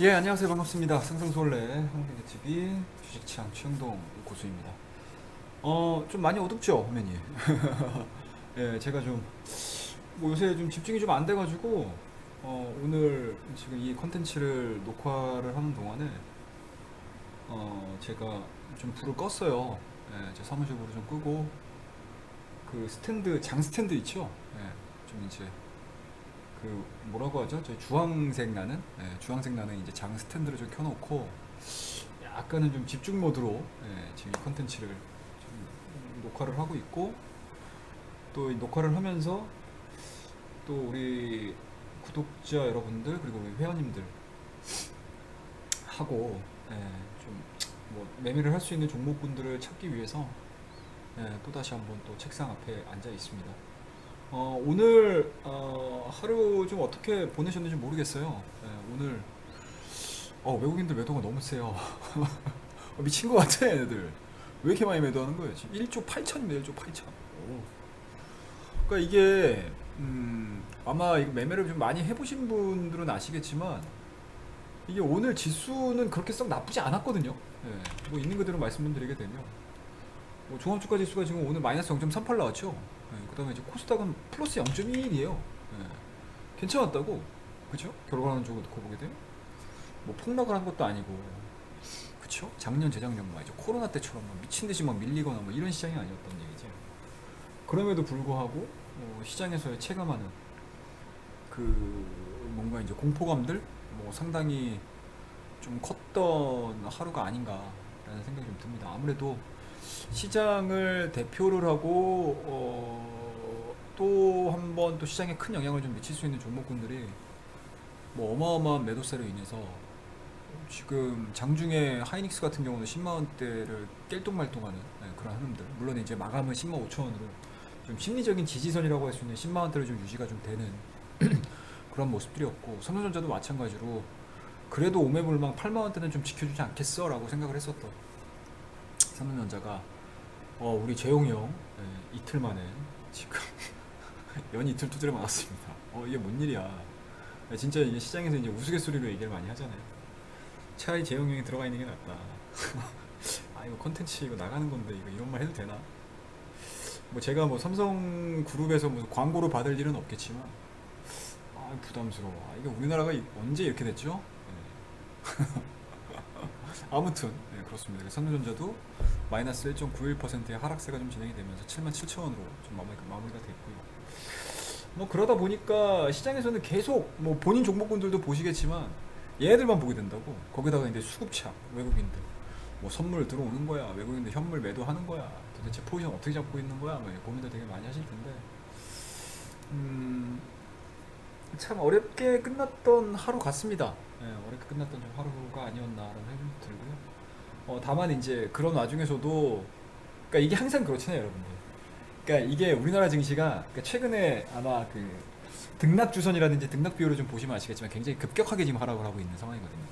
예, 안녕하세요. 반갑습니다. 상승수월래 한국경제TV 주식창 최영동 고수입니다. 좀 많이 어둡죠, 화면이. 예, 제가 좀, 요새 좀 집중이 좀 안 돼가지고, 오늘 지금 이 컨텐츠를 녹화를 하는 동안에, 제가 좀 불을 껐어요. 예, 제 사무실 불을 좀 끄고, 그 스탠드, 장 스탠드 있죠? 예, 좀 이제, 그, 뭐라고 하죠? 저 주황색 나는? 예, 주황색 나는 이제 장 스탠드를 좀 켜놓고, 약간은 좀 집중 모드로 지금 이 컨텐츠를 좀 녹화를 하고 있고 또 이 녹화를 하면서 또 우리 구독자 여러분들 그리고 우리 회원님들 하고 좀뭐 매매를 할 수 있는 종목군들을 찾기 위해서 또 다시 한번 또 책상 앞에 앉아 있습니다. 오늘 하루 좀 어떻게 보내셨는지 모르겠어요. 오늘 외국인들 매도가 너무 세요. 미친 것 같아 얘네들. 왜 이렇게 많이 매도하는 거예요? 지금 1조 8천입니다. 1조 8천. 그러니까 이게 아마 이거 매매를 좀 많이 해보신 분들은 아시겠지만 이게 오늘 지수는 그렇게 썩 나쁘지 않았거든요. 뭐 있는 그대로 말씀드리게 되면 뭐 종합주가 지수가 지금 오늘 마이너스 0.38 나왔죠. 그다음에 이제 코스닥은 플러스 0.21이에요. 괜찮았다고. 그죠? 결과는 쪽으로 놓고 보게 되면 뭐 폭락을 한 것도 아니고 그쵸? 작년 재작년 막 이제 코로나 때처럼 막 미친 듯이 막 밀리거나 뭐 이런 시장이 아니었던 얘기지. 그럼에도 불구하고 시장에서의 체감하는 그 뭔가 이제 공포감들 뭐 상당히 좀 컸던 하루가 아닌가라는 생각이 좀 듭니다. 아무래도 시장을 대표를 하고 또 한 번 또 시장에 큰 영향을 좀 미칠 수 있는 종목군들이 뭐 어마어마한 매도세로 인해서 지금 장중에 하이닉스 같은 경우는 10만 원대를 깰똥말똥하는 그런 흐름들. 물론 이제 마감은 10만 5천 원으로 좀 심리적인 지지선이라고 할 수 있는 10만 원대로 좀 유지가 좀 되는 그런 모습들이었고 삼성전자도 마찬가지로 그래도 오매불망 8만 원대는 좀 지켜주지 않겠어라고 생각을 했었던 삼성전자가 우리 재용이 형 이틀 만에 지금 연 이틀 두드려 맞았습니다. 이게 뭔 일이야? 진짜 이게 시장에서 이제 우스갯소리로 얘기를 많이 하잖아요. 차라리 재용 형이 들어가 있는 게 낫다. 이거 컨텐츠 이거 나가는 건데 이거 이런 말 해도 되나? 뭐 제가 뭐 삼성그룹에서 무슨 광고를 받을 일은 없겠지만 부담스러워. 이게 우리나라가 언제 이렇게 됐죠? 아무튼 그렇습니다. 삼성전자도 마이너스 1.91%의 하락세가 좀 진행이 되면서 7만 7천 원으로 좀 마무리가 됐고요. 뭐 그러다 보니까 시장에서는 계속 뭐 본인 종목군들도 보시겠지만 얘네들만 보게 된다고. 거기다가 이제 수급차 외국인들 뭐 선물 들어오는 거야, 외국인들 현물 매도하는 거야, 도대체 포지션 어떻게 잡고 있는 거야, 뭐 고민들 되게 많이 하실 텐데 참 어렵게 끝났던 하루 같습니다. 어렵게 끝났던 좀 하루가 아니었나라는 생각이 들고요. 다만 이제 그런 와중에서도 그러니까 이게 항상 그렇잖아요, 여러분들. 그러니까 이게 우리나라 증시가 그러니까 최근에 아마 그 등락 주선이라든지 등락 비율을 좀 보시면 아시겠지만 굉장히 급격하게 지금 하락을 하고 있는 상황이거든요.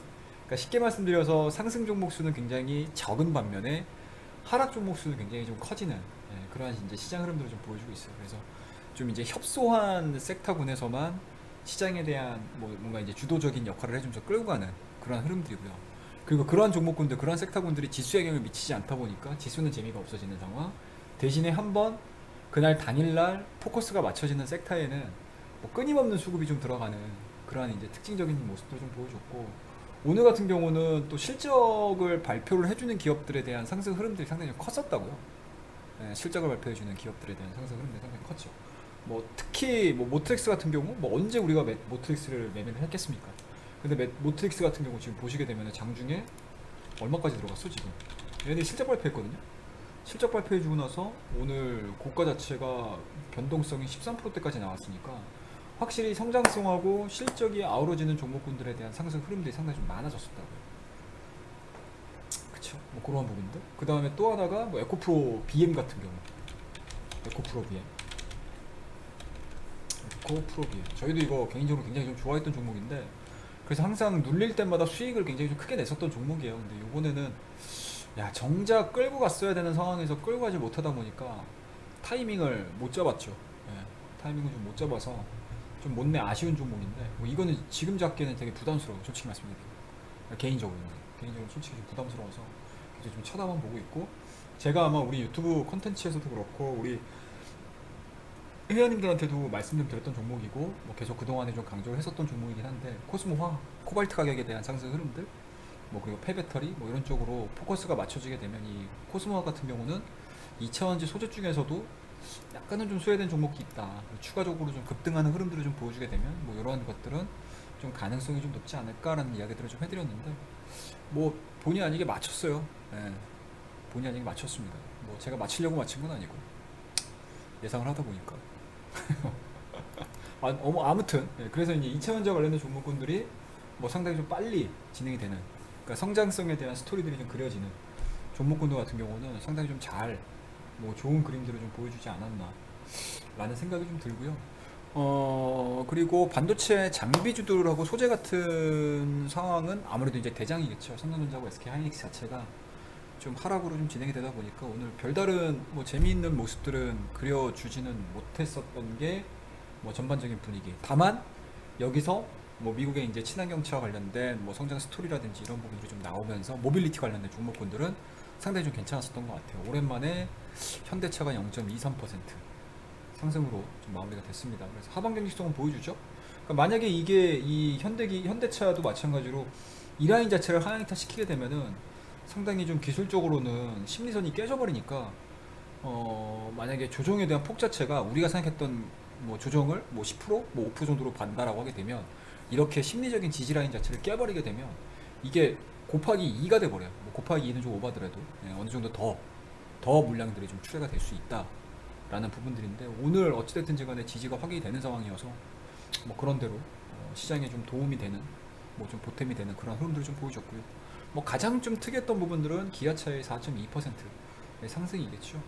그러니까 쉽게 말씀드려서 상승 종목 수는 굉장히 적은 반면에 하락 종목 수는 굉장히 좀 커지는 그러한 이제 시장 흐름들을 좀 보여주고 있어요. 그래서 좀 이제 협소한 섹터군에서만 시장에 대한 뭐 뭔가 이제 주도적인 역할을 해주면서 끌고 가는 그러한 흐름들이고요. 그리고 그러한 종목군들, 그러한 섹터군들이 지수에 영향을 미치지 않다 보니까 지수는 재미가 없어지는 상황. 대신에 한번 그날 당일날 포커스가 맞춰지는 섹터에는 뭐 끊임없는 수급이 좀 들어가는 그러한 이제 특징적인 모습들을 좀 보여줬고 오늘 같은 경우는 또 실적을 발표를 해주는 기업들에 대한 상승 흐름들이 상당히 좀 컸었다고요. 실적을 발표해주는 기업들에 대한 상승 흐름들이 상당히 컸죠. 뭐 특히 뭐 모트렉스 같은 경우 뭐 언제 우리가 모트렉스를 매매를 했겠습니까? 근데 모트렉스 같은 경우 지금 보시게 되면 장중에 얼마까지 들어갔어 지금? 얘네들이 실적 발표했거든요. 실적 발표해주고 나서 오늘 고가 자체가 변동성이 13%대까지 나왔으니까 확실히 성장성하고 실적이 아우러지는 종목군들에 대한 상승 흐름들이 상당히 좀 많아졌었다고요. 그쵸? 뭐 그런 부분들. 그 다음에 또 하나가 뭐 에코프로 BM 같은 경우. 에코프로 BM. 에코프로 BM. 저희도 이거 개인적으로 굉장히 좀 좋아했던 종목인데 그래서 항상 눌릴 때마다 수익을 굉장히 좀 크게 냈었던 종목이에요. 근데 이번에는 야 정작 끌고 갔어야 되는 상황에서 끌고 가지 못하다 보니까 타이밍을 못 잡았죠. 타이밍을 좀 못 잡아서 좀 못내 아쉬운 종목인데 뭐 이거는 지금 잡기에는 되게 부담스러워요. 솔직히 말씀드리면. 개인적으로 솔직히 좀 부담스러워서 이제 좀 쳐다만 보고 있고, 제가 아마 우리 유튜브 콘텐츠에서도 그렇고 우리 회원님들한테도 말씀 좀 드렸던 종목이고, 뭐 계속 그동안에 좀 강조를 했었던 종목이긴 한데, 코스모화, 코발트 가격에 대한 상승 흐름들, 뭐 그리고 폐배터리 뭐 이런 쪽으로 포커스가 맞춰지게 되면, 이 코스모화 같은 경우는 2차원지 소재 중에서도 약간은 좀 소외된 종목이 있다, 추가적으로 좀 급등하는 흐름들을 좀 보여주게 되면 뭐 이런 것들은 좀 가능성이 좀 높지 않을까라는 이야기들을 좀 해드렸는데, 뭐 본의 아니게 맞췄어요. 예, 본의 아니게 맞췄습니다. 뭐 제가 맞히려고 맞힌 건 아니고 예상을 하다 보니까. 아무튼 그래서 이제 2차원자 관련된 종목군들이 뭐 상당히 좀 빨리 진행이 되는, 그러니까 성장성에 대한 스토리들이 좀 그려지는 종목군들 같은 경우는 상당히 좀 잘, 뭐 좋은 그림들을 좀 보여주지 않았나 라는 생각이 좀 들고요. 그리고 반도체 장비주들하고 소재 같은 상황은 아무래도 이제 대장이겠죠. 삼성전자하고 SK하이닉스 자체가 좀 하락으로 좀 진행이 되다 보니까 오늘 별다른 뭐 재미있는 모습들은 그려주지는 못했었던 게 뭐 전반적인 분위기. 다만 여기서 뭐 미국의 이제 친환경차 관련된 뭐 성장 스토리라든지 이런 부분들이 좀 나오면서 모빌리티 관련된 종목군들은 상당히 좀 괜찮았었던 것 같아요. 오랜만에 현대차가 0.23% 상승으로 좀 마무리가 됐습니다. 그래서 하방 경직성은 보여주죠. 그러니까 만약에 이게 이 현대차도 마찬가지로 이 라인 자체를 하향타 시키게 되면은 상당히 좀 기술적으로는 심리선이 깨져버리니까, 만약에 조정에 대한 폭 자체가 우리가 생각했던 뭐 조정을 뭐 10%, 뭐 5% 정도로 반다라고 하게 되면, 이렇게 심리적인 지지 라인 자체를 깨버리게 되면 이게 곱하기 2가 돼버려요. 뭐 곱하기 2는 좀 오바더라도 어느 정도 더 물량들이 좀 출회가 될 수 있다라는 부분들인데, 오늘 어찌됐든지 간에 지지가 확인이 되는 상황이어서 뭐 그런 대로 시장에 좀 도움이 되는, 뭐 좀 보탬이 되는 그런 흐름들을 좀 보여줬고요. 뭐 가장 좀 특이했던 부분들은 기아차의 4.2%의 상승이겠죠.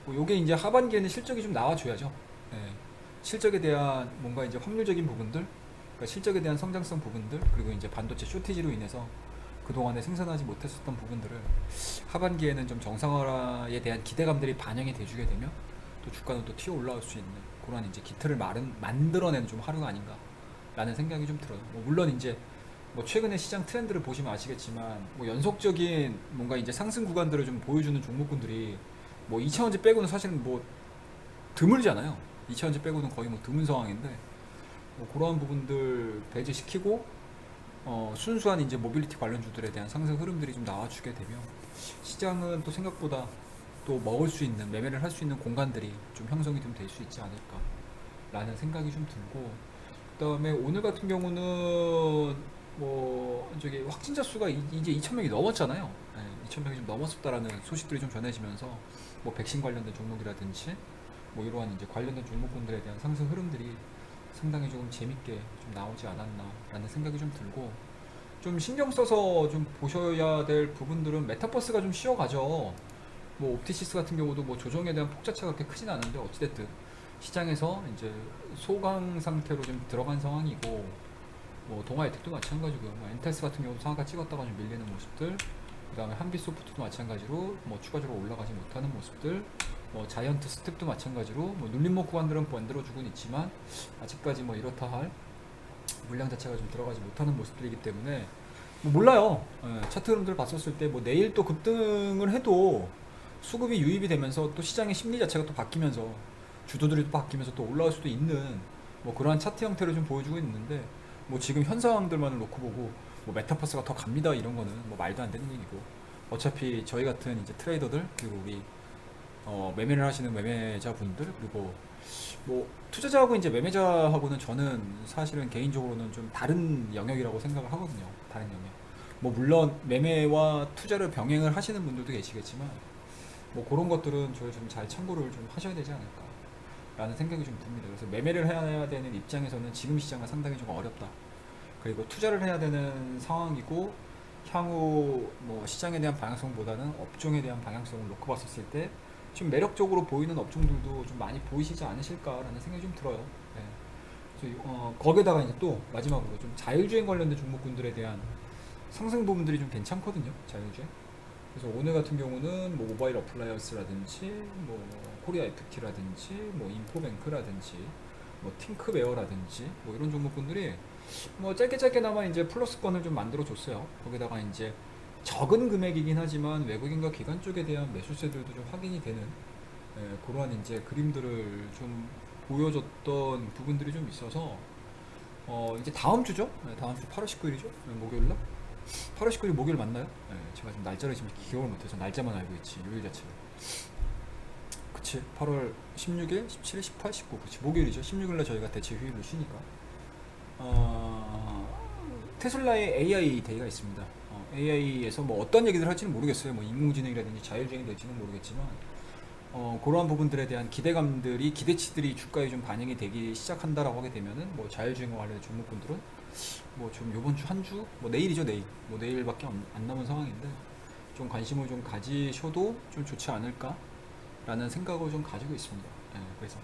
뭐 요게 이제 하반기에는 실적이 좀 나와줘야죠. 예. 실적에 대한 뭔가 이제 확률적인 부분들, 그러니까 실적에 대한 성장성 부분들, 그리고 이제 반도체 쇼티지로 인해서 그동안에 생산하지 못했었던 부분들을 하반기에는 좀 정상화에 대한 기대감들이 반영이 돼주게 되면 또 주가는 또 튀어 올라올 수 있는 그런 이제 기틀을 만들어내는 좀 하루가 아닌가라는 생각이 좀 들어요. 뭐 물론 이제 뭐 최근에 시장 트렌드를 보시면 아시겠지만, 뭐 연속적인 뭔가 이제 상승 구간들을 좀 보여주는 종목군들이 뭐 2차원지 빼고는 사실은 뭐 드물잖아요. 2차원지 빼고는 거의 뭐 드문 상황인데, 뭐 그러한 부분들 배제시키고 순수한 이제 모빌리티 관련주들에 대한 상승 흐름들이 좀 나와주게 되면 시장은 또 생각보다 또 먹을 수 있는, 매매를 할 수 있는 공간들이 좀 형성이 좀 될 수 있지 않을까라는 생각이 좀 들고, 그다음에 오늘 같은 경우는 뭐 저기 확진자 수가 이제 2,000명이 넘었잖아요. 네, 2,000명이 좀 넘었었다라는 소식들이 좀 전해지면서 뭐 백신 관련된 종목이라든지 뭐 이러한 이제 관련된 종목군들에 대한 상승 흐름들이 상당히 조금 재밌게 좀 나오지 않았나라는 생각이 좀 들고, 좀 신경 써서 좀 보셔야 될 부분들은 메타버스가 좀 쉬어가죠. 뭐 옵티시스 같은 경우도 뭐 조정에 대한 폭 자체가 그렇게 크진 않은데 어찌됐든 시장에서 이제 소강 상태로 좀 들어간 상황이고, 뭐 동아일텍도 마찬가지고요. 뭐 엔텔스 같은 경우도 상한가 찍었다가 좀 밀리는 모습들, 그 다음에 한빛소프트도 마찬가지로 뭐 추가적으로 올라가지 못하는 모습들, 뭐 자이언트 스텝도 마찬가지로 뭐 눌림목 구간들은 만들어주곤 있지만 아직까지 뭐 이렇다 할 물량 자체가 좀 들어가지 못하는 모습들이기 때문에 뭐 몰라요. 차트 흐름들 봤었을 때 뭐 내일 또 급등을 해도 수급이 유입이 되면서 또 시장의 심리 자체가 또 바뀌면서 주도들이 또 바뀌면서 또 올라올 수도 있는 뭐 그러한 차트 형태를 좀 보여주고 있는데, 뭐 지금 현 상황들만을 놓고 보고 뭐 메타버스가 더 갑니다 이런 거는 뭐 말도 안 되는 얘기고, 어차피 저희 같은 이제 트레이더들, 그리고 우리 매매를 하시는 매매자분들, 그리고 뭐 투자자하고 이제 매매자하고는 저는 사실은 개인적으로는 좀 다른 영역이라고 생각을 하거든요. 다른 영역. 뭐 물론 매매와 투자를 병행을 하시는 분들도 계시겠지만, 뭐 그런 것들은 저희 좀 잘 참고를 좀 하셔야 되지 않을까라는 생각이 좀 듭니다. 그래서 매매를 해야 되는 입장에서는 지금 시장은 상당히 좀 어렵다. 그리고 투자를 해야 되는 상황이고, 향후 뭐 시장에 대한 방향성보다는 업종에 대한 방향성을 놓고 봤었을 때 좀 매력적으로 보이는 업종들도 좀 많이 보이시지 않으실까라는 생각이 좀 들어요. 네. 그래서 거기에다가 이제 또 마지막으로 좀 자율주행 관련된 종목군들에 대한 상승 부분들이 좀 괜찮거든요. 자율주행. 그래서 오늘 같은 경우는 뭐 모바일 어플라이언스라든지 뭐 코리아 FT라든지 뭐 인포뱅크라든지 뭐 팅크베어라든지 뭐 이런 종목군들이 뭐 짧게나마 이제 플러스권을 좀 만들어 줬어요. 거기다가 이제 적은 금액이긴 하지만 외국인과 기관 쪽에 대한 매수세들도 좀 확인이 되는 그러한 이제 그림들을 좀 보여줬던 부분들이 좀 있어서 이제 다음 주죠? 다음 주 8월 19일이죠? 목요일 날? 8월 19일 목요일 맞나요? 제가 지금 날짜를 지금 기억을 못해서 날짜만 알고 있지 요일 자체를. 그치 8월 16일, 17일, 18, 19 그치 목요일이죠. 16일날 저희가 대체 휴일로 쉬니까 테슬라의 AI 데이가 있습니다. AI에서 뭐 어떤 얘기를 할지는 모르겠어요. 뭐 인공지능이라든지 자율주행이 될지는 모르겠지만 그러한 부분들에 대한 기대감들이 기대치들이 주가에 좀 반영이 되기 시작한다라고 하게 되면은 뭐 자율주행과 관련된 종목군들은 뭐 좀 요번 주 한 주 뭐 내일이죠 내일 뭐 내일밖에 안 남은 상황인데 좀 관심을 좀 가지셔도 좀 좋지 않을까라는 생각을 좀 가지고 있습니다. 그래서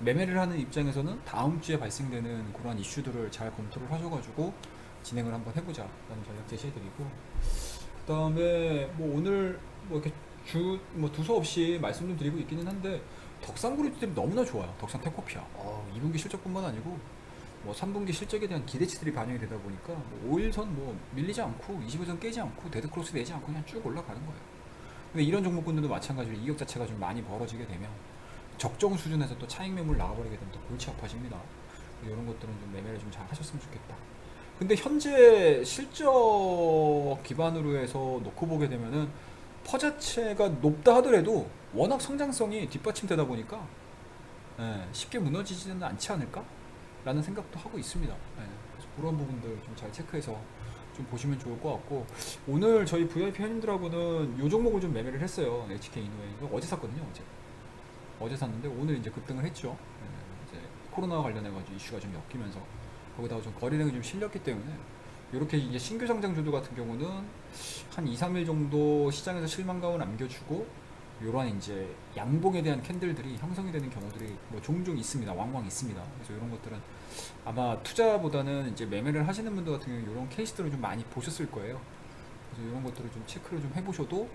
매매를 하는 입장에서는 다음 주에 발생되는 그러한 이슈들을 잘 검토를 하셔가지고 진행을 한번 해보자라는 전략 제시해드리고 그 다음에 뭐 오늘 뭐 이렇게 뭐 두서 없이 말씀 좀 드리고 있기는 한데 덕산 그룹들이 너무나 좋아요. 덕산 테코피아 2분기 실적뿐만 아니고 뭐 3분기 실적에 대한 기대치들이 반영이 되다 보니까 뭐 5일선 뭐 밀리지 않고 25선 깨지 않고 데드크로스 내지 않고 그냥 쭉 올라가는 거예요. 근데 이런 종목군들도 마찬가지로 이격 자체가 좀 많이 벌어지게 되면 적정 수준에서 또 차익 매물 나가버리게 되면 또 골치 아파집니다. 이런 것들은 좀 매매를 좀 잘 하셨으면 좋겠다. 근데 현재 실적 기반으로 해서 놓고 보게 되면은 퍼 자체가 높다 하더라도 워낙 성장성이 뒷받침되다 보니까 쉽게 무너지지는 않지 않을까? 라는 생각도 하고 있습니다. 그래서 그런 부분들 좀 잘 체크해서 좀 보시면 좋을 것 같고 오늘 저희 VIP 회원님들하고는 요 종목을 좀 매매를 했어요. HK 이노웨이 어제 샀거든요. 어제 샀는데 오늘 이제 급등을 했죠. 이제 코로나와 관련해가지고 이슈가 좀 엮이면서 거기다가 좀 거래량이 좀 실렸기 때문에 이렇게 이제 신규 상장주들 같은 경우는 한 2, 3일 정도 시장에서 실망감을 남겨주고 이러한 이제 양봉에 대한 캔들들이 형성이 되는 경우들이 뭐 종종 있습니다. 왕왕 있습니다. 그래서 이런 것들은 아마 투자보다는 이제 매매를 하시는 분들 같은 경우 이런 케이스들을 좀 많이 보셨을 거예요. 그래서 이런 것들을 좀 체크를 좀 해보셔도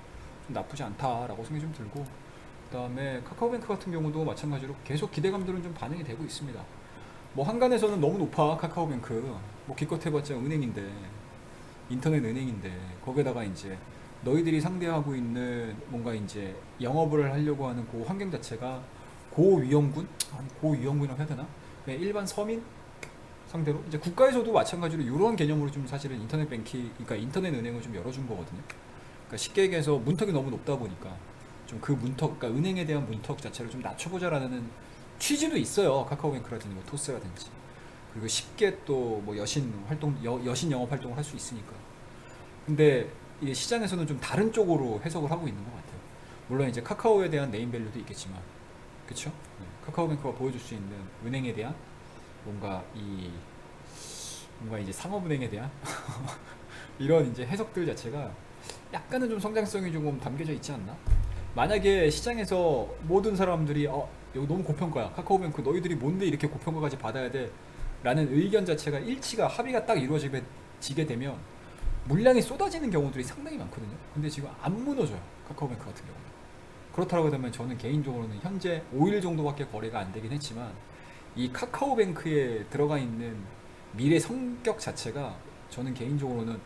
좀 나쁘지 않다라고 생각이 좀 들고 그 다음에 카카오뱅크 같은 경우도 마찬가지로 계속 기대감들은 좀 반영이 되고 있습니다. 뭐 한간에서는 너무 높아 카카오뱅크 뭐 기껏 해봤자 은행인데 인터넷 은행인데 거기에다가 이제 너희들이 상대하고 있는 뭔가 이제 영업을 하려고 하는 그 환경 자체가 고위험군? 아니 고위험군이라고 해야 되나? 그냥 일반 서민 상대로 이제 국가에서도 마찬가지로 이런 개념으로 좀 사실은 인터넷 뱅킹 그러니까 인터넷 은행을 좀 열어준 거거든요. 그러니까 쉽게 얘기해서 문턱이 너무 높다 보니까 좀 그 문턱 그러니까 은행에 대한 문턱 자체를 좀 낮춰보자라는 취지도 있어요. 카카오뱅크라든지 뭐 토스라든지 그리고 쉽게 또 뭐 여신 활동 여신 영업 활동을 할 수 있으니까. 근데 이게 시장에서는 좀 다른 쪽으로 해석을 하고 있는 것 같아요. 물론 이제 카카오에 대한 네임밸류도 있겠지만, 그렇죠? 카카오뱅크가 보여줄 수 있는 은행에 대한 뭔가 이제 상업은행에 대한 이런 이제 해석들 자체가 약간은 좀 성장성이 조금 담겨져 있지 않나? 만약에 시장에서 모든 사람들이 이거 너무 고평가야. 카카오뱅크 너희들이 뭔데 이렇게 고평가까지 받아야 돼? 라는 의견 자체가 일치가 합의가 딱 이루어지게 되면 물량이 쏟아지는 경우들이 상당히 많거든요. 근데 지금 안 무너져요. 카카오뱅크 같은 경우는. 그렇다고 되면 저는 개인적으로는 현재 5일 정도밖에 거래가 안 되긴 했지만 이 카카오뱅크에 들어가 있는 미래 성격 자체가 저는 개인적으로는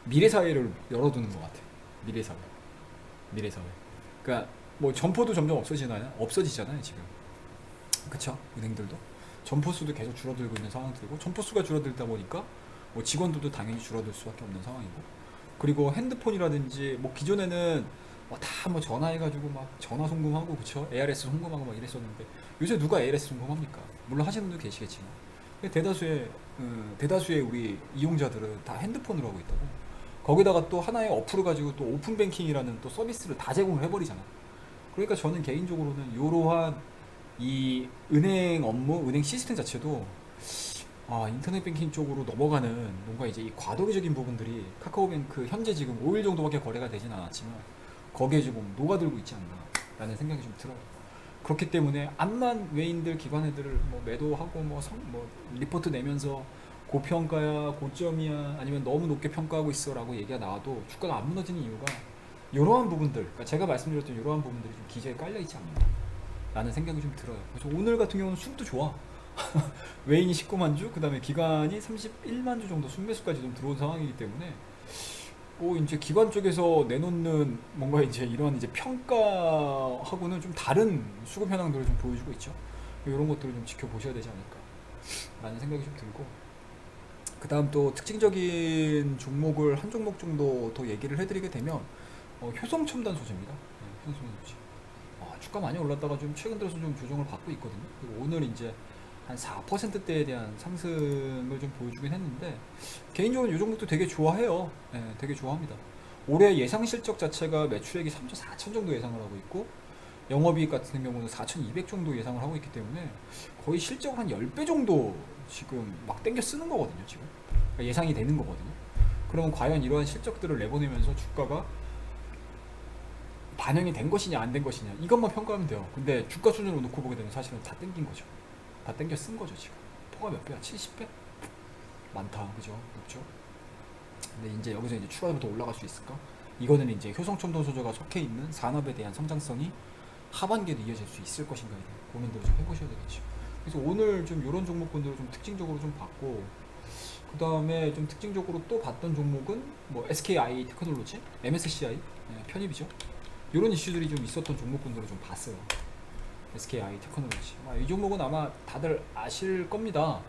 미래사회를 열어두는 것 같아요. 미래사회. 미래사회. 그러니까 뭐 점포도 점점 없어지잖아요 지금. 그쵸? 은행들도. 점포 수도 계속 줄어들고 있는 상황들이고 점포 수가 줄어들다 보니까 뭐 직원들도 당연히 줄어들 수밖에 없는 상황이고 그리고 핸드폰이라든지 뭐 기존에는 다 전화해가지고 막 전화 송금하고 그쵸? ARS 송금하고 막 이랬었는데 요새 누가 ARS 송금합니까? 물론 하시는 분도 계시겠지만 대다수의 우리 이용자들은 다 핸드폰으로 하고 있다고. 거기다가 또 하나의 어플을 가지고 또 오픈뱅킹이라는 또 서비스를 다 제공을 해버리잖아. 그러니까 저는 개인적으로는 이러한 이 은행 업무, 은행 시스템 자체도 인터넷 뱅킹 쪽으로 넘어가는 뭔가 이제 이 과도기적인 부분들이 카카오뱅크 현재 지금 5일 정도밖에 거래가 되진 않았지만 거기에 지금 녹아들고 있지 않나 라는 생각이 좀 들어요. 그렇기 때문에 암만 외인들 기관애들을 뭐 매도하고 뭐 리포트 내면서 고평가야 고점이야 아니면 너무 높게 평가하고 있어 라고 얘기가 나와도 주가가 안 무너지는 이유가 이러한 부분들 그러니까 제가 말씀드렸던 이러한 부분들이 좀 기저에 깔려 있지 않나 라는 생각이 좀 들어요. 그래서 오늘 같은 경우는 수급도 좋아. 외인이 19만 주, 그 다음에 기관이 31만 주 정도 순매수까지 좀 들어온 상황이기 때문에 뭐 이제 기관 쪽에서 내놓는 뭔가 이제 이런 이제 평가하고는 좀 다른 수급 현황들을 좀 보여주고 있죠. 이런 것들을 좀 지켜보셔야 되지 않을까라는 생각이 좀 들고, 그 다음 또 특징적인 종목을 한 종목 정도 더 얘기를 해드리게 되면 효성첨단 소재입니다. 네, 효성첨단 소재. 주가 많이 올랐다가 좀 최근 들어서 좀 조정을 받고 있거든요. 그리고 오늘 이제 한 4%대에 대한 상승을 좀 보여주긴 했는데, 개인적으로 이 종목도 되게 좋아해요. 네, 되게 좋아합니다. 올해 예상 실적 자체가 매출액이 3조 4천 정도 예상을 하고 있고, 영업이익 같은 경우는 4,200 정도 예상을 하고 있기 때문에 거의 실적을 한 10배 정도 지금 막 땡겨 쓰는 거거든요. 지금 그러니까 예상이 되는 거거든요. 그러면 과연 이러한 실적들을 내보내면서 주가가 반영이 된 것이냐 안 된 것이냐 이것만 평가하면 돼요. 근데 주가 수준으로 놓고 보게 되면 사실은 다 땡긴 거죠. 다 땡겨 쓴 거죠. 지금 포가 몇 배야? 70배? 많다, 그죠? 그렇죠? 근데 이제 여기서 이제 추가로 더 올라갈 수 있을까? 이거는 이제 효성첨단 소재가 속해 있는 산업에 대한 성장성이 하반기에도 이어질 수 있을 것인가에 대한 고민들을 좀 해보셔야 되겠죠. 그래서 오늘 좀 이런 종목군들을 좀 특징적으로 좀 봤고, 그 다음에 좀 특징적으로 또 봤던 종목은 뭐 SKI 테크놀로지, MSCI 편입이죠. 이런 이슈들이 좀 있었던 종목군들을 좀 봤어요. SKI 테크놀로지. 이 종목은 아마 다들 아실 겁니다.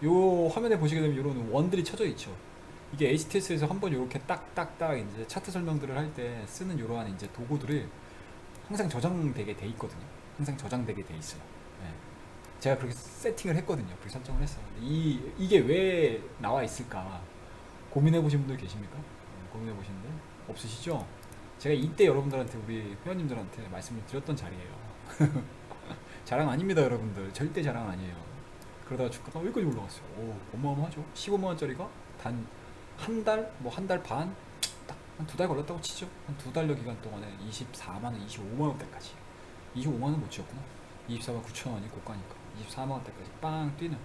요 화면에 보시게 되면 이런 원들이 쳐져 있죠. 이게 HTS에서 한번 이렇게 딱딱딱 이제 차트 설명들을 할 때 쓰는 이러한 이제 도구들을 항상 저장되게 돼 있거든요. 항상 저장되게 돼 있어요. 네. 제가 그렇게 세팅을 했거든요. 그렇게 설정을 했어요. 이게 왜 나와 있을까 고민해 보신 분들 계십니까? 고민해 보신 분들 없으시죠? 제가 이때 여러분들한테, 우리 회원님들한테 말씀을 드렸던 자리예요. 자랑 아닙니다, 여러분들. 절대 자랑 아니에요. 그러다가 주가가 여기까지 올라갔어요. 오, 어마어마하죠. 15만원짜리가 단 한 달, 뭐 한 달 반, 딱 한 두 달 걸렸다고 치죠. 한 두 달여 기간 동안에 24만원, 25만원대까지. 25만원 못 지었구나. 24만 9천원이 고가니까. 24만원대까지 빵 뛰는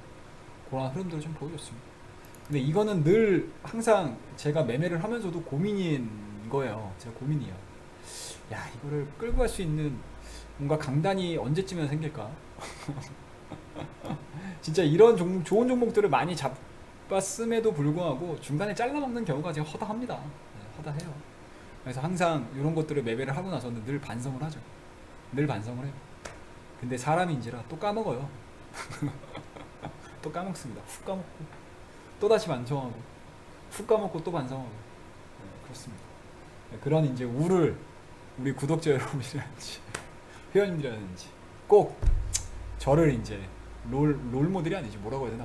그런 흐름들을 좀 보여줬습니다. 근데 이거는 늘 항상 제가 매매를 하면서도 고민인 거예요. 제가 고민이에요. 야, 이거를 끌고 갈 수 있는 뭔가 강단이 언제쯤이나 생길까? 진짜 이런 종목, 좋은 종목들을 많이 잡았음에도 불구하고 중간에 잘라먹는 경우가 제가 허다합니다. 네, 허다해요. 그래서 항상 이런 것들을 매매를 하고 나서는 늘 반성을 하죠. 늘 반성을 해요. 근데 사람인지라 또 까먹어요. 또 까먹습니다. 훅 까먹고 또 다시 반성하고 훅 까먹고 또 반성하고. 네, 그렇습니다. 네, 그런 이제 우를 우리 구독자 여러분이라든지 회원님들이라든지 꼭 저를 이제 롤 모델이 아니지, 뭐라고 해야 되나,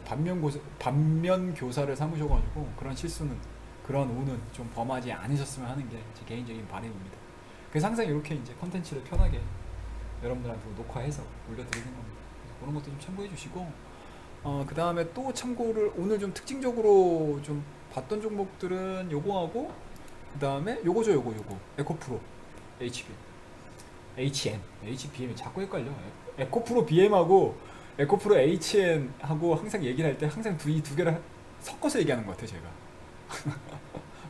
반면 교사를 삼으셔가지고 그런 실수는, 그런 오는 좀 범하지 않으셨으면 하는 게 제 개인적인 바람입니다. 그래서 항상 이렇게 이제 컨텐츠를 편하게 여러분들한테 녹화해서 올려드리는 겁니다. 그런 것도 좀 참고해 주시고, 그 다음에 또 참고를 오늘 좀 특징적으로 좀 봤던 종목들은 요거하고, 그 다음에 요거죠, 요거 에코프로 HBM이 자꾸 헷갈려. 에코프로 BM하고 에코프로 HN하고 항상 얘기를 할 때 항상 이 두 개를 섞어서 얘기하는 것 같아요, 제가.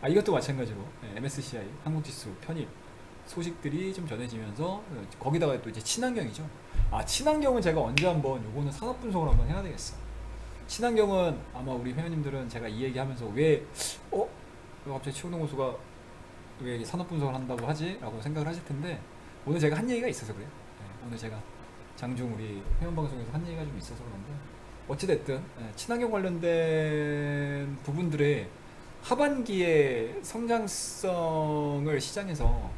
이것도 마찬가지로 MSCI 한국지수 편입 소식들이 좀 전해지면서, 거기다가 또 이제 친환경이죠. 친환경은 제가 언제 한번 요거는 산업 분석을 한번 해야 되겠어. 친환경은 아마 우리 회원님들은 제가 이 얘기하면서 왜 갑자기 최우동 고수가 왜 산업 분석을 한다고 하지? 라고 생각을 하실 텐데, 오늘 제가 한 얘기가 있어서 그래요. 오늘 제가 장중 우리 회원방송에서 한 얘기가 좀 있어서 그런데, 어찌됐든 친환경 관련된 부분들의 하반기의 성장성을 시장에서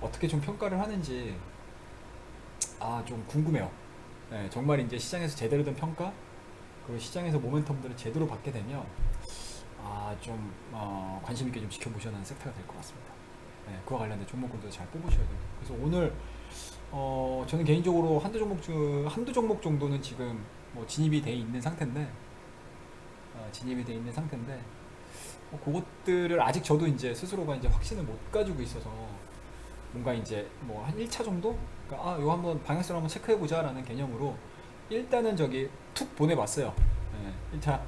어떻게 좀 평가를 하는지 좀 궁금해요. 정말 이제 시장에서 제대로 된 평가, 그리고 시장에서 모멘텀들을 제대로 받게 되면 좀 관심 있게 좀 지켜보셔야 하는 섹터가 될 것 같습니다. 그와 관련된 종목군도 잘 뽑으셔야 돼요. 그래서 오늘 저는 개인적으로 한두 종목 정도는 지금 뭐 진입이 돼 있는 상태인데, 그것들을 아직 저도 이제 스스로가 이제 확신을 못 가지고 있어서, 뭔가 이제 뭐 한 1차 정도? 그러니까 요 한번 방향성을 한번 체크해보자 라는 개념으로 일단은 저기 툭 보내봤어요. 1차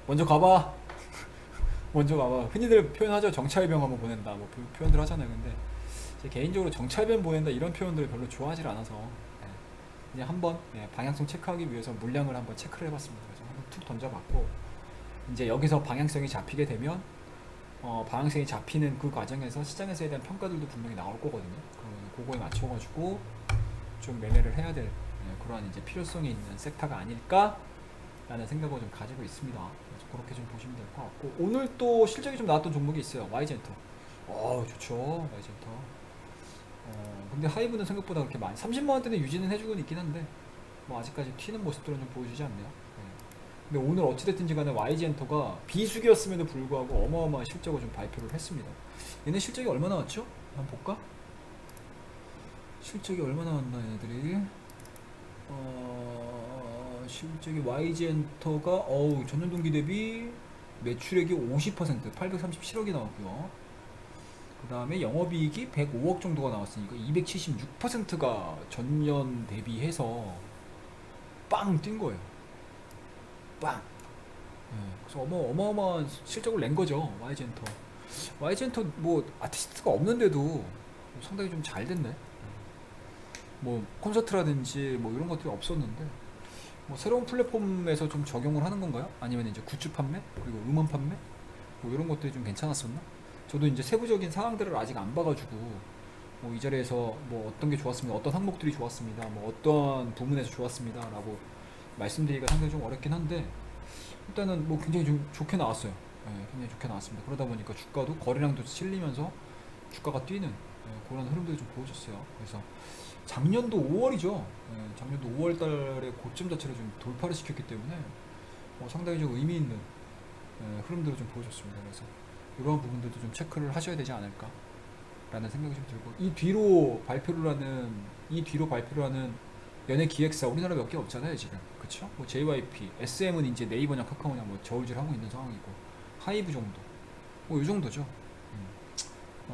먼저 가봐. 흔히들 표현하죠. 정찰병 한번 보낸다, 뭐 표현들 하잖아요. 근데 제 개인적으로 정찰병 보낸다 이런 표현들을 별로 좋아하지 않아서, 이제 한번 방향성 체크하기 위해서 물량을 한번 체크를 해봤습니다. 그래서 한번 툭 던져봤고 이제 여기서 방향성이 잡히게 되면 방향성이 잡히는 그 과정에서 시장에서에 대한 평가들도 분명히 나올 거거든요. 그러면 그거에 맞춰가지고 좀 매매를 해야 될 그러한 이제 필요성이 있는 섹터가 아닐까라는 생각을 좀 가지고 있습니다. 그래서 그렇게 좀 보시면 될 것 같고 오늘 또 실적이 좀 나왔던 종목이 있어요. Y젠터. 좋죠. Y젠터. 근데 하이브는 생각보다 그렇게 많이 30만 원대는 유지는 해주고 있긴 한데 뭐 아직까지 튀는 모습들은 좀 보여주지 않네요. 근데 오늘 어찌됐든지 간에 YG엔터가 비수기였음에도 불구하고 어마어마한 실적을 좀 발표를 했습니다. 얘네 실적이 얼마 나왔죠? 한번 볼까? 실적이 얼마 나왔나 얘네들이 실적이 YG엔터가 전년 동기 대비 매출액이 50% 837억이 나왔고요. 그 다음에 영업이익이 105억 정도가 나왔으니까 276%가 전년 대비해서 빵 뛴 거예요. 빵. 그래서 어마어마한 실적을 낸 거죠. YG엔터. YG엔터 뭐 아티스트가 없는데도 상당히 좀 잘 됐네. 뭐 콘서트라든지 뭐 이런 것들이 없었는데 뭐 새로운 플랫폼에서 좀 적용을 하는 건가요? 아니면 이제 굿즈 판매 그리고 음원 판매 뭐 이런 것들이 좀 괜찮았었나? 저도 이제 세부적인 상황들을 아직 안 봐가지고 뭐 이 자리에서 뭐 어떤 게 좋았습니다, 어떤 항목들이 좋았습니다, 뭐 어떤 부분에서 좋았습니다라고 말씀드리기가 상당히 좀 어렵긴 한데 일단은 뭐 굉장히 좀 좋게 나왔어요. 굉장히 좋게 나왔습니다. 그러다 보니까 주가도 거래량도 실리면서 주가가 뛰는 그런 흐름들이 좀 보여줬어요. 그래서 작년도 5월이죠. 작년도 5월 달에 고점 자체를 좀 돌파를 시켰기 때문에 상당히 좀 의미 있는 흐름들을 좀 보여줬습니다. 그래서 이러한 부분들도 좀 체크를 하셔야 되지 않을까라는 생각이 좀 들고 이 뒤로 발표를 하는 연예 기획사 우리나라 몇 개 없잖아요 지금. 그쵸? 뭐 JYP, SM은 이제 네이버냐 카카오냐 뭐 저울질하고 있는 상황이고 하이브 정도 뭐 이 정도죠.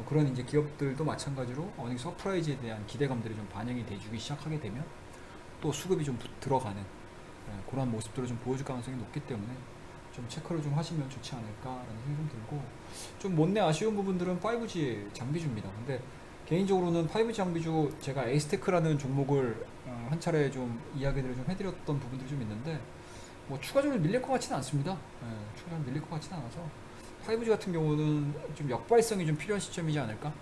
그런 이제 기업들도 마찬가지로 어닝 서프라이즈에 대한 기대감들이 좀 반영이 돼주기 시작하게 되면 또 수급이 좀 들어가는 그런 모습들을 좀 보여줄 가능성이 높기 때문에 좀 체크를 좀 하시면 좋지 않을까라는 생각이 좀 들고 좀 못내 아쉬운 부분들은 5G 장비주입니다. 근데 개인적으로는 5G 장비주 제가 에이스테크라는 종목을 한 차례 좀 이야기들을 좀 해드렸던 부분들이 좀 있는데 뭐 추가적으로 밀릴 것 같지는 않습니다. 추가적으로 밀릴 것 같지는 않아서 5G 같은 경우는 좀 역발상이 좀 필요한 시점이지 않을까?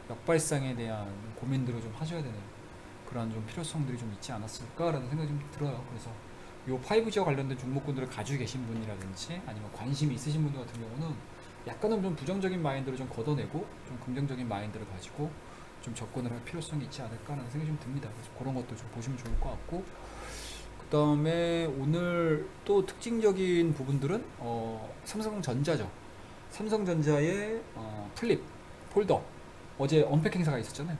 역발상에 대한 고민들을 좀 하셔야 되는 그런 좀 필요성들이 좀 있지 않았을까라는 생각이 좀 들어요. 그래서 요 5G와 관련된 종목군들을 가지고 계신 분이라든지 아니면 관심이 있으신 분들 같은 경우는 약간은 좀 부정적인 마인드를 좀 걷어내고 좀 긍정적인 마인드를 가지고 좀 접근을 할 필요성이 있지 않을까라는 생각이 좀 듭니다. 그래서 그런 것도 좀 보시면 좋을 것 같고 그 다음에 오늘 또 특징적인 부분들은 삼성전자죠. 삼성전자의 플립, 폴더 어제 언팩 행사가 있었잖아요.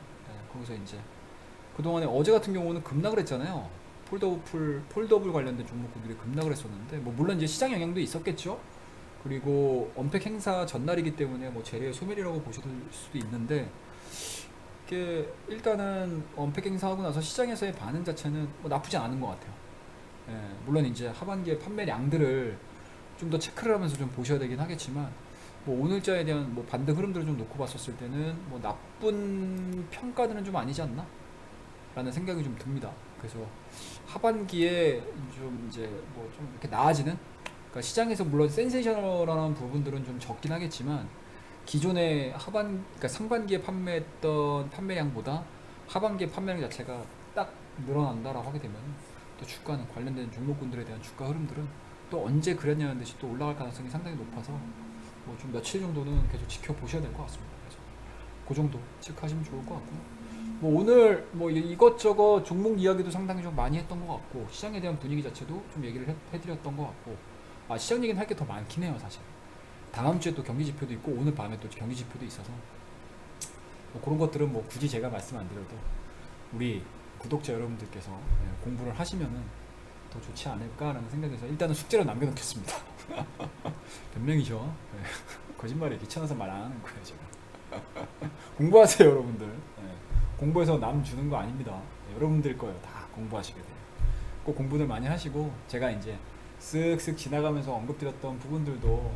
거기서 이제 그동안에 어제 같은 경우는 급락을 했잖아요. 폴더블 관련된 종목들이 급락을 했었는데 뭐 물론 이제 시장 영향도 있었겠죠. 그리고 언팩 행사 전날이기 때문에 뭐 재료의 소멸이라고 보실 수도 있는데 이게 일단은 언팩 행사하고 나서 시장에서의 반응 자체는 뭐 나쁘지 않은 것 같아요. 물론 이제 하반기에 판매량들을 좀 더 체크를 하면서 좀 보셔야 되긴 하겠지만 뭐 오늘자에 대한 뭐 반등 흐름들을 좀 놓고 봤었을 때는 뭐 나쁜 평가들은 좀 아니지 않나? 라는 생각이 좀 듭니다. 그래서 하반기에 좀 이제 뭐 좀 이렇게 나아지는 그러니까 시장에서 물론 센세이셔널한 부분들은 좀 적긴 하겠지만 기존의 그러니까 상반기에 판매했던 판매량보다 하반기에 판매량 자체가 딱 늘어난다라고 하게 되면 또 주가는 관련된 종목군들에 대한 주가 흐름들은 또 언제 그랬냐는 듯이 또 올라갈 가능성이 상당히 높아서 뭐 좀 며칠 정도는 계속 지켜보셔야 될 것 같습니다. 그래서 그 정도 체크하시면 좋을 것 같고요. 뭐 오늘 뭐 이것저것 종목 이야기도 상당히 좀 많이 했던 것 같고 시장에 대한 분위기 자체도 좀 얘기를 해드렸던 것 같고 시장 얘기는 할 게 더 많긴 해요 사실. 다음 주에 또 경기 지표도 있고 오늘 밤에 또 경기 지표도 있어서 뭐 그런 것들은 뭐 굳이 제가 말씀 안 드려도 우리 구독자 여러분들께서 공부를 하시면은 더 좋지 않을까라는 생각에서 일단은 숙제로 남겨놓겠습니다. 변명이죠. 거짓말에 귀찮아서 말 안 하는 거예요 제가. 공부하세요 여러분들. 공부해서 남 주는 거 아닙니다. 여러분들 거예요. 다 공부하시게 돼요. 꼭 공부들 많이 하시고 제가 이제 쓱쓱 지나가면서 언급드렸던 부분들도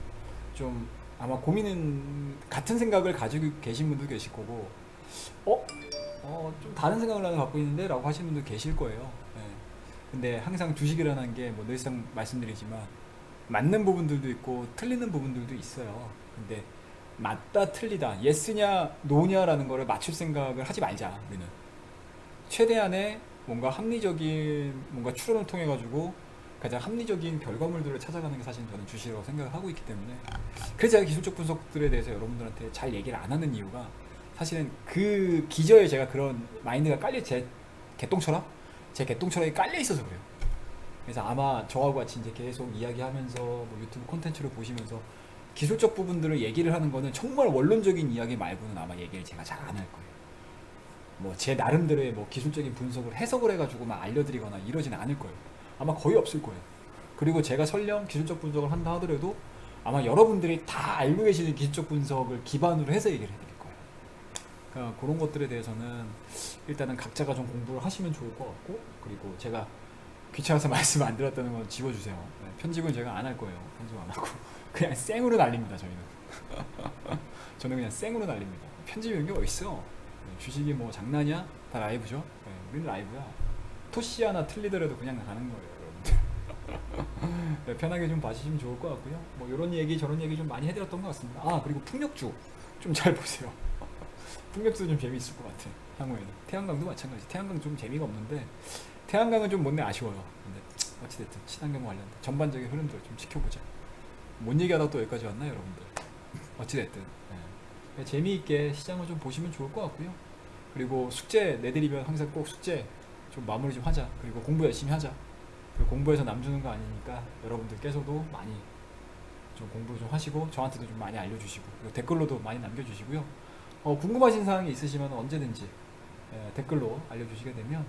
좀 아마 고민은 같은 생각을 가지고 계신 분도 계실 거고 좀 다른 생각을 나는 갖고 있는데 라고 하시는 분들 계실 거예요. 예. 근데 항상 주식이라는 게 뭐 늘상 말씀드리지만 맞는 부분들도 있고 틀리는 부분들도 있어요. 근데 맞다 틀리다 예스냐 노냐라는 거를 맞출 생각을 하지 말자. 우리는 최대한의 뭔가 합리적인 뭔가 추론을 통해 가지고 가장 합리적인 결과물들을 찾아가는 게 사실 저는 주식이라고 생각을 하고 있기 때문에, 그래서 제가 기술적 분석들에 대해서 여러분들한테 잘 얘기를 안 하는 이유가 사실은 그 기저에 제가 그런 마인드가 깔려, 제 개똥철학? 제 개똥철학이 깔려 있어서 그래요. 그래서 아마 저하고 같이 이제 계속 이야기하면서 뭐 유튜브 콘텐츠를 보시면서 기술적 부분들을 얘기를 하는 거는 정말 원론적인 이야기 말고는 아마 얘기를 제가 잘 안 할 거예요. 뭐 제 나름대로의 뭐 기술적인 분석을 해석을 해가지고 막 알려드리거나 이러진 않을 거예요. 아마 거의 없을 거예요. 그리고 제가 설령 기술적 분석을 한다 하더라도 아마 여러분들이 다 알고 계시는 기술적 분석을 기반으로 해서 얘기를 해드릴 거예요. 그러니까 그런 것들에 대해서는 일단은 각자가 좀 공부를 하시면 좋을 것 같고, 그리고 제가 귀찮아서 말씀 안 드렸다는 건 지워주세요. 네, 편집은 제가 안 할 거예요. 편집 안 하고 그냥 생으로 날립니다. 저희는 저는 그냥 생으로 날립니다. 편집 이런 게 어딨어. 네, 주식이 뭐 장난이야? 다 라이브죠. 네, 우리는 라이브야. 토시 하나 틀리더라도 그냥 가는 거예요, 여러분들. 네, 편하게 좀 봐주시면 좋을 것 같고요. 뭐 이런 얘기 저런 얘기 좀 많이 해드렸던 것 같습니다. 아, 그리고 풍력주 좀 잘 보세요. 풍력주 좀 재미있을 것 같아. 향후에는 태양광도 마찬가지. 태양광 좀 재미가 없는데 태양광은 좀 못내 아쉬워요. 근데 어찌됐든 친환경 관련된 전반적인 흐름들 좀 지켜보자. 뭔 얘기하다 또 여기까지 왔나 여러분들. 어찌됐든 네. 재미있게 시장을 좀 보시면 좋을 것 같고요. 그리고 숙제 내드리면 항상 꼭 숙제 좀 마무리 좀 하자. 그리고 공부 열심히 하자. 그리고 공부해서 남 주는 거 아니니까 여러분들께서도 많이 좀 공부 좀 하시고 저한테도 좀 많이 알려주시고, 그리고 댓글로도 많이 남겨주시고요. 궁금하신 사항이 있으시면 언제든지 댓글로 알려주시게 되면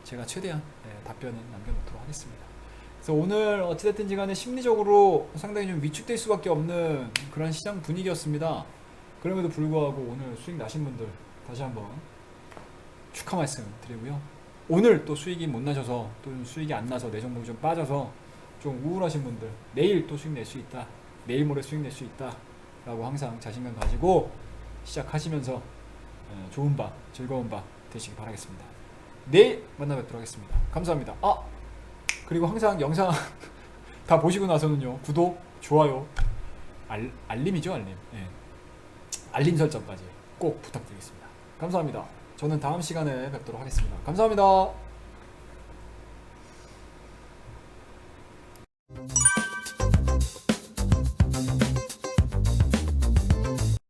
제가 최대한 답변은 남겨놓도록 하겠습니다. 그래서 오늘 어찌됐든지 간에 심리적으로 상당히 좀 위축될 수밖에 없는 그런 시장 분위기였습니다. 그럼에도 불구하고 오늘 수익 나신 분들 다시 한번 축하 말씀 드리고요. 오늘 또 수익이 못 나셔서, 또 수익이 안 나서 내 종목이 좀 빠져서 좀 우울하신 분들, 내일 또 수익 낼 수 있다, 내일 모레 수익 낼 수 있다 라고 항상 자신감 가지고 시작하시면서 좋은 밤, 즐거운 밤 되시기 바라겠습니다. 내일 만나 뵙도록 하겠습니다. 감사합니다. 그리고 항상 영상 다 보시고 나서는요, 구독, 좋아요, 알림이죠, 알림. 네. 알림 설정까지 꼭 부탁드리겠습니다. 감사합니다. 저는 다음 시간에 뵙도록 하겠습니다. 감사합니다.